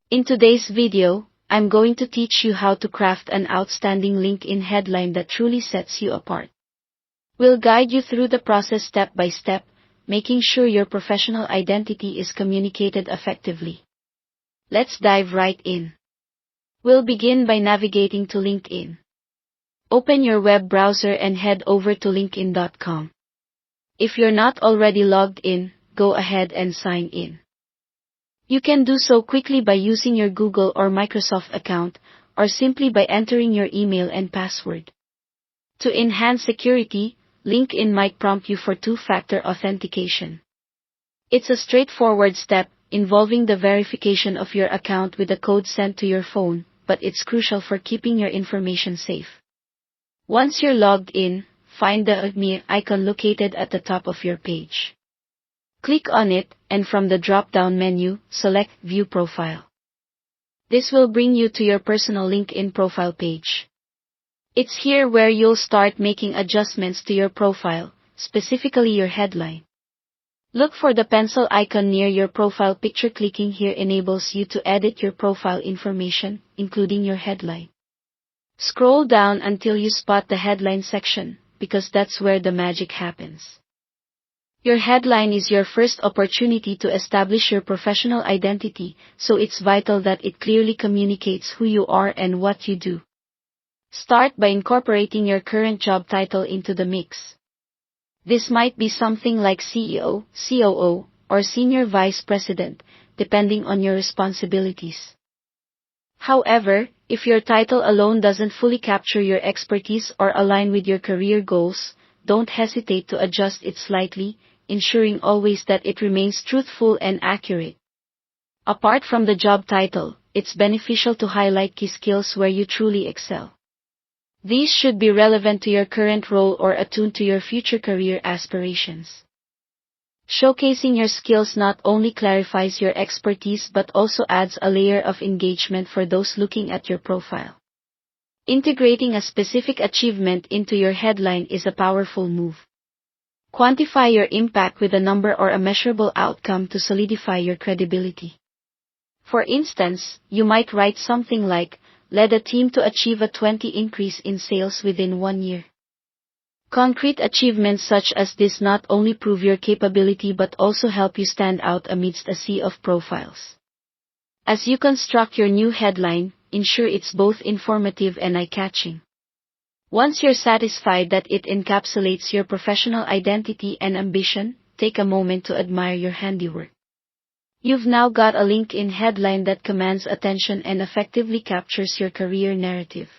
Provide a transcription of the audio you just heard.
In today's video, I'm going to teach you how to craft an outstanding LinkedIn headline that truly sets you apart. We'll guide you through the process step by step, making sure your professional identity is communicated effectively. Let's dive right in. We'll begin by navigating to LinkedIn. Open your web browser and head over to linkedin.com. If you're not already logged in, go ahead and sign in. You can do so quickly by using your Google or Microsoft account, or simply by entering your email and password. To enhance security, LinkedIn might prompt you for two-factor authentication. It's a straightforward step, involving the verification of your account with a code sent to your phone, but it's crucial for keeping your information safe. Once you're logged in, find the Me icon located at the top of your page. Click on it, and from the drop-down menu, select View Profile. This will bring you to your personal LinkedIn profile page. It's here where you'll start making adjustments to your profile, specifically your headline. Look for the pencil icon near your profile picture. Clicking here enables you to edit your profile information, including your headline. Scroll down until you spot the headline section, because that's where the magic happens. Your headline is your first opportunity to establish your professional identity, so it's vital that it clearly communicates who you are and what you do. Start by incorporating your current job title into the mix. This might be something like CEO, COO, or Senior Vice President, depending on your responsibilities. However, if your title alone doesn't fully capture your expertise or align with your career goals, don't hesitate to adjust it slightly, ensuring always that it remains truthful and accurate. Apart from the job title, it's beneficial to highlight key skills where you truly excel. These should be relevant to your current role or attuned to your future career aspirations. Showcasing your skills not only clarifies your expertise but also adds a layer of engagement for those looking at your profile. Integrating a specific achievement into your headline is a powerful move. Quantify your impact with a number or a measurable outcome to solidify your credibility. For instance, you might write something like, led a team to achieve a 20% increase in sales within 1 year. Concrete achievements such as this not only prove your capability but also help you stand out amidst a sea of profiles. As you construct your new headline, ensure it's both informative and eye-catching. Once you're satisfied that it encapsulates your professional identity and ambition, take a moment to admire your handiwork. You've now got a LinkedIn headline that commands attention and effectively captures your career narrative.